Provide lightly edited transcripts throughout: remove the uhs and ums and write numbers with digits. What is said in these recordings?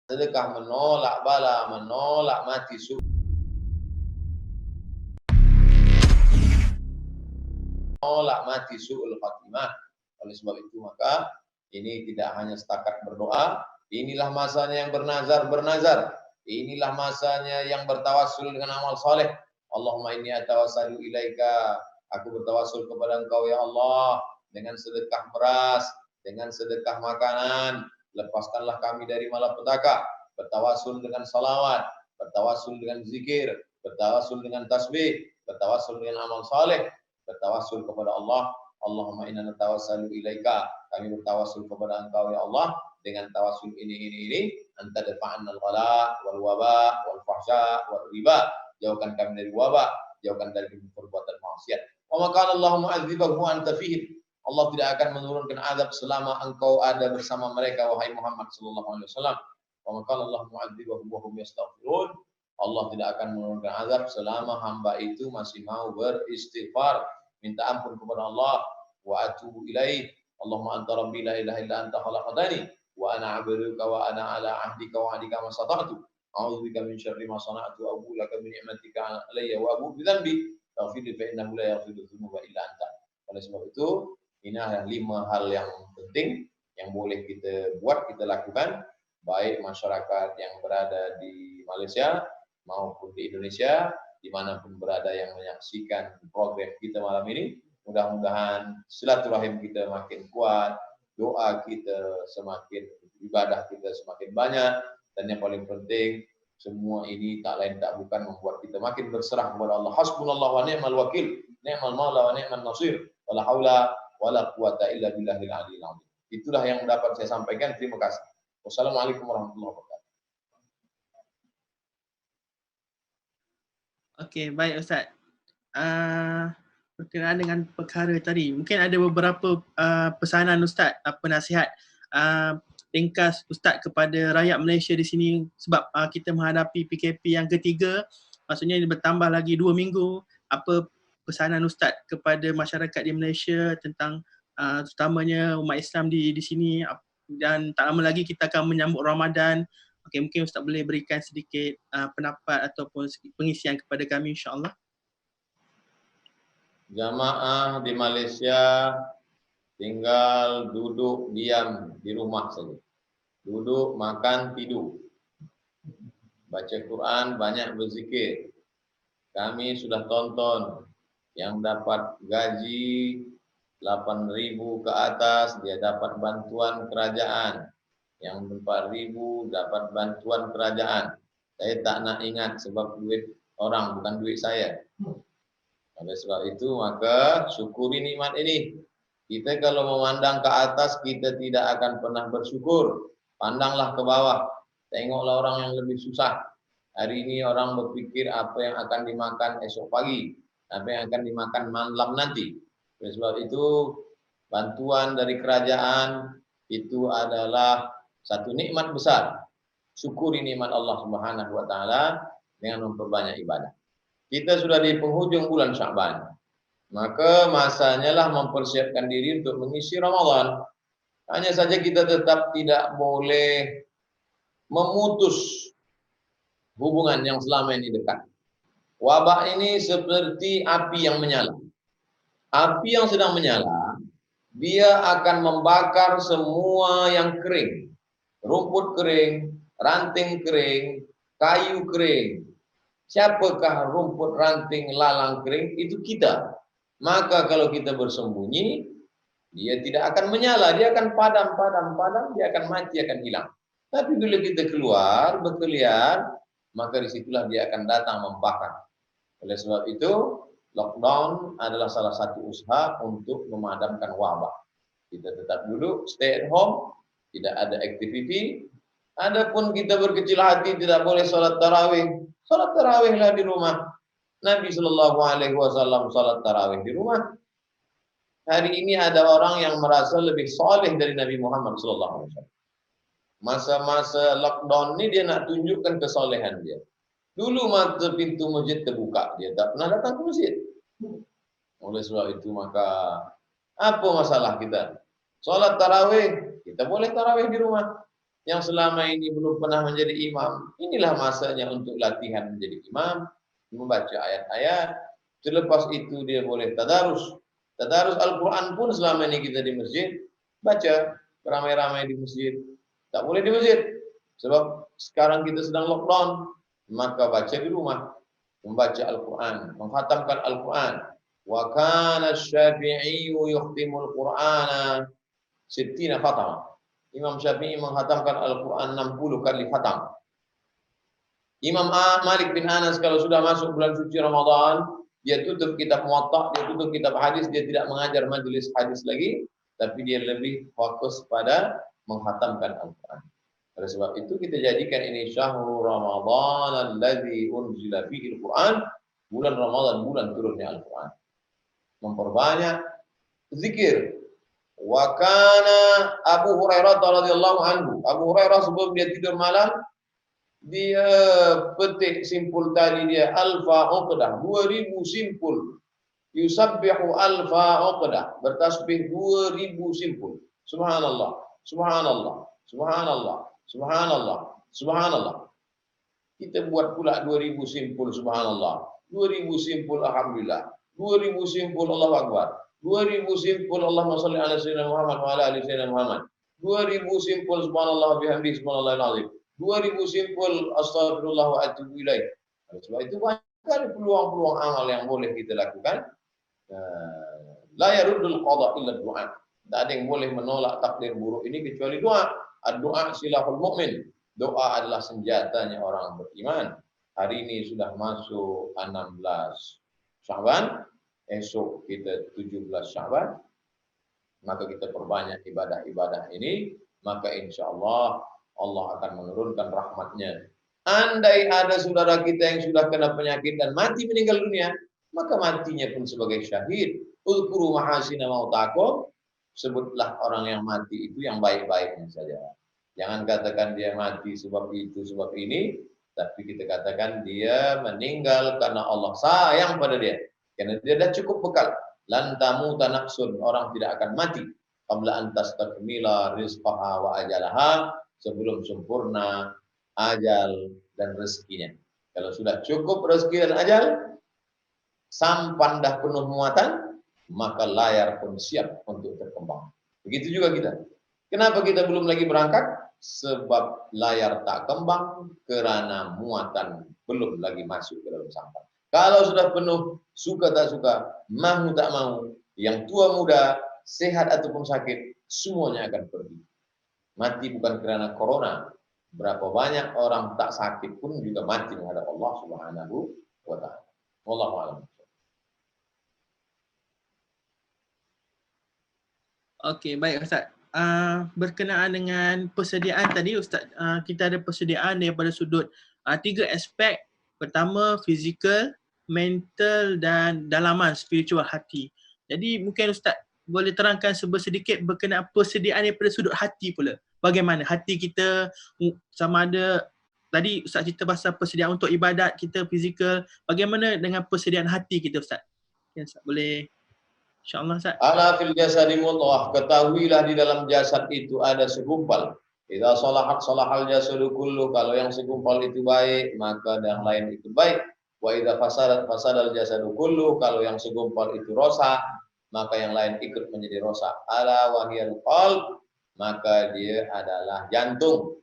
sedekah menolak bala, menolak mati su'ul khatimah. Oleh sebab itu maka ini tidak hanya setakat berdoa, inilah masanya yang bernazar. Inilah masanya yang bertawassul dengan amal soleh. Allahumma inni atawassalu ilaika. Aku bertawassul kepada Engkau ya Allah dengan sedekah beras, dengan sedekah makanan. Lepaskanlah kami dari malapetaka. Bertawassul dengan salawat, bertawassul dengan zikir, bertawassul dengan tasbih, bertawassul dengan amal saleh, bertawassul kepada Allah. Allahumma inna natawassalu ilaika. Kami bertawassul kepada Engkau ya Allah dengan tawassul ini. Anta dafa'anna al-ghala wal waba wal fahsya wal riba. Jauhkan kami dari wabah, jauhkan dari perbuatan maksiat. Wa maka Allah mu'adzibahu anta fihim. Allah tidak akan menurunkan azab selama engkau ada bersama mereka wahai Muhammad sallallahu alaihi wasallam. Wa maka Allah mu'adzibahu wa hum yastaghfirun. Allah tidak akan menurunkan azab selama hamba itu masih mau beristighfar, minta ampun kepada Allah. Wa atubu ilaih. Allahumma anta rabbi la ilaha illa anta khalaqtani wa ana 'abduka wa ana 'ala 'ahdika wa 'adika ma stata'tu. A'udzubika min syarri ma sana'tu wa a'udzu laka min ni'matika 'alayya wa a'udzu bi dzambi. Faghfir li fa innahu la yaghfiru dzunuba illa anta. Oleh sebab itu, ini adalah 5 hal yang penting yang boleh kita buat, kita lakukan, baik masyarakat yang berada di Malaysia maupun di Indonesia, dimanapun berada yang menyaksikan program kita malam ini. Mudah-mudahan silaturahim kita makin kuat, doa kita semakin, ibadah kita semakin banyak, dan yang paling penting, semua ini tak lain tak bukan membuat kita makin berserah kepada Allah. Hasbunallah wa ni'mal wakil, ni'mal maula wa ni'mal nasir, wala haula wala quwata illa billahil aliyil azim. Itulah yang dapat saya sampaikan. Terima kasih. Wassalamualaikum warahmatullahi wabarakatuh. Okey, baik Ustaz. Berkenaan dengan perkara tadi, mungkin ada beberapa pesanan Ustaz, nasihat ringkas Ustaz kepada rakyat Malaysia di sini, sebab kita menghadapi PKP yang ketiga, maksudnya bertambah lagi 2 minggu. Apa pesanan Ustaz kepada masyarakat di Malaysia tentang terutamanya umat Islam di sini, dan tak lama lagi kita akan menyambut Ramadan. Okey, mungkin Ustaz boleh berikan sedikit pendapat ataupun pengisian kepada kami, insya-Allah. Jamaah di Malaysia tinggal duduk diam di rumah saja. Duduk, makan, tidur. Baca Quran, banyak berzikir. Kami sudah tonton yang dapat gaji 8.000 ke atas, dia dapat bantuan kerajaan. Yang 4.000 dapat bantuan kerajaan. Saya tak nak ingat sebab duit orang, bukan duit saya. Oleh sebab itu maka syukuri nikmat ini. Kita kalau memandang ke atas, kita tidak akan pernah bersyukur. Pandanglah ke bawah, tengoklah orang yang lebih susah. Hari ini orang berpikir apa yang akan dimakan esok pagi, apa yang akan dimakan malam nanti. Oleh sebab itu bantuan dari kerajaan itu adalah satu nikmat besar. Syukuri nikmat Allah Subhanahu wa taala dengan memperbanyak ibadah. Kita sudah di penghujung bulan Sya'ban. Maka masanya lah mempersiapkan diri untuk mengisi Ramadan. Hanya saja kita tetap tidak boleh memutus hubungan yang selama ini dekat. Wabah ini seperti api yang menyala. Api yang sedang menyala, dia akan membakar semua yang kering. Rumput kering, ranting kering, kayu kering. Siapakah rumput, ranting, lalang kering? Itu kita. Maka kalau kita bersembunyi, dia tidak akan menyala, dia akan padam, dia akan mati, akan hilang. Tapi bila kita keluar, berkeliar, maka disitulah dia akan datang membakar. Oleh sebab itu, lockdown adalah salah satu usaha untuk memadamkan wabah. Kita tetap duduk, stay at home, tidak ada activity. Adapun kita berkecil hati, tidak boleh sholat tarawih. Sholat tarawihlah di rumah. Nabi Shallallahu Alaihi Wasallam sholat tarawih di rumah. Hari ini ada orang yang merasa lebih soleh dari Nabi Muhammad Sallallahu Alaihi Wasallam. Masa-masa lockdown ini dia nak tunjukkan kesolehan dia. Dulu mata pintu masjid terbuka, dia tak pernah datang ke masjid. Oleh sebab itu maka apa masalah kita? Solat tarawih, kita boleh tarawih di rumah. yang selama ini belum pernah menjadi imam, inilah masanya untuk latihan menjadi imam, membaca ayat-ayat. Selepas itu dia boleh tadarus. Tadarus Al-Quran pun selama ini kita di masjid, baca ramai-ramai di masjid. Tak boleh di masjid. Sebab sekarang kita sedang lockdown. Maka baca di rumah. Membaca Al-Quran. Menghatamkan Al-Quran. Wa kana Syafi'i yukhtimul Qur'ana 60 khatam. Imam Syafi'i menghatamkan Al-Quran 60 kali khatam. Imam Malik bin Anas kalau sudah masuk bulan suci Ramadan, dia tutup kitab Muwatta, dia tutup kitab hadis, dia tidak mengajar majelis hadis lagi, tapi dia lebih fokus pada menghatamkan Al-Quran. Oleh sebab itu kita jadikan ini syahrul Ramadan alladzi unzila fihi Al-Quran, bulan Ramadan, bulan turunnya Al-Quran. Memperbanyak zikir. Wa kana Abu Hurairah radhiyallahu anhu. Abu Hurairah sebelum dia tidur malam, dia petik simpul tali dia alfa uqdah, 2000 simpul. Yusabbihu alfa uqdah, bertasbih 2000 simpul. Subhanallah, subhanallah, subhanallah, subhanallah, subhanallah. Kita buat pula 2000 simpul subhanallah, 2000 simpul alhamdulillah, 2000 simpul Allahu akbar, 2000 simpul Allahumma shalli ala sayyidina Muhammad wa ala ali sayyidina Muhammad, 2000 simpul subhanallah bihamdihi subhanallahil azim, 2000 simpul astagfirullah wa atubu ilaih. Sebab itu banyak sekali peluang-peluang amal yang boleh kita lakukan. La yaruddul qada illa du'a. Tak ada yang boleh menolak takdir buruk ini kecuali doa. Ad-du'a silahul mu'min. Doa adalah senjatanya orang beriman. Hari ini sudah masuk 16 Sya'ban, esok kita 17 Sya'ban. Maka kita perbanyak ibadah-ibadah ini, maka insya-Allah Allah akan menurunkan rahmatnya. Andai ada saudara kita yang sudah kena penyakit dan mati meninggal dunia, maka matinya pun sebagai syahid. Uzkuru mahasina mautakum, sebutlah orang yang mati itu yang baik-baiknya saja. Jangan katakan dia mati sebab itu, sebab ini, tapi kita katakan dia meninggal karena Allah sayang pada dia. Karena dia dah cukup bekal. Lan tamuta nafsun, orang tidak akan mati qabla an tastakmila rizqaha wa ajalaha, sebelum sempurna ajal dan rezekinya. Kalau sudah cukup rezeki dan ajal, sampan dah penuh muatan, maka layar pun siap untuk terkembang. Begitu juga kita. Kenapa kita belum lagi berangkat? Sebab layar tak kembang karena muatan belum lagi masuk ke dalam sampan. Kalau sudah penuh, suka tak suka, mau tak mau, yang tua muda, sehat ataupun sakit, semuanya akan pergi. Mati bukan karena corona. Berapa banyak orang tak sakit pun juga mati menghadap Allah Subhanahu wa ta'ala. Wallahu a'lam. Okey, baik Ustaz. Berkenaan dengan persediaan tadi Ustaz, kita ada persediaan daripada sudut 3 aspek. Pertama, fizikal, mental dan dalaman spiritual hati. Jadi mungkin Ustaz boleh terangkan sedikit berkenaan persediaan daripada sudut hati pula. Bagaimana hati kita, sama ada tadi Ustaz cerita pasal persediaan untuk ibadat kita fizikal, bagaimana dengan persediaan hati kita Ustaz? Ya, Ustaz boleh insya-Allah Ustaz. Ala fil jasadi mudghah, ketahuilah di dalam jasad itu ada segumpal. Idza salahat salahal jasadu kullu, kalau yang segumpal itu baik, maka yang lain itu baik. Wa idza fasadat fasadal jasadu kullu, kalau yang segumpal itu rosak, maka yang lain ikut menjadi rosak. Ala wahiyal qalb, maka dia adalah jantung.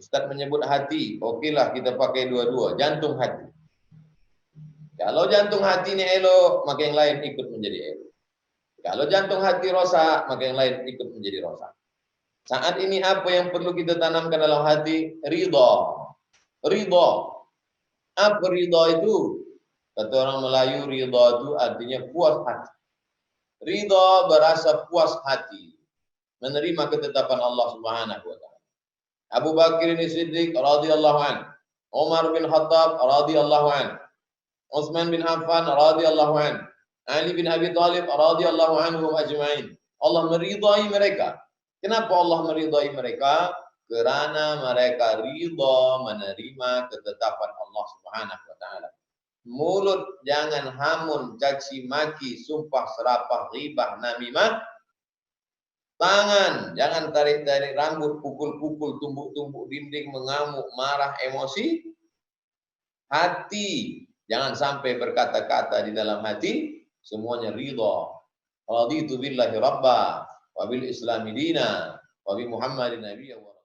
Ustaz menyebut hati, okelah kita pakai dua-dua, jantung hati. Kalau jantung hati ini elok, maka yang lain ikut menjadi elok. Kalau jantung hati rosak, maka yang lain ikut menjadi rosak. Saat ini apa yang perlu kita tanamkan dalam hati? Ridha. Ridha. Apa ridha itu? Kata orang Melayu, ridha itu artinya puas hati. Ridha berasa puas hati. Menerima ketetapan Allah Subhanahu wa ta'ala. Abu Bakar Siddiq radhiyallahu anhu, Umar bin Khattab radhiyallahu anhu, Utsman bin Affan radhiyallahu anhu, Ali bin Abi Thalib radhiyallahu anhum ajma'in. Allah meridai mereka. Kenapa Allah meridai mereka? Kerana mereka ridha menerima ketetapan Allah Subhanahu wa taala. Mulut jangan hamun, caci maki, sumpah serapah, ghibah, namimah. Tangan, jangan tarik-tarik rambut, pukul-pukul, tumbuk-tumbuk dinding, mengamuk, marah, emosi. Hati, jangan sampai berkata-kata di dalam hati, semuanya ridha. Raditu billahi rabba, wa bil islami dina, wa bi Muhammadin nabiyya wa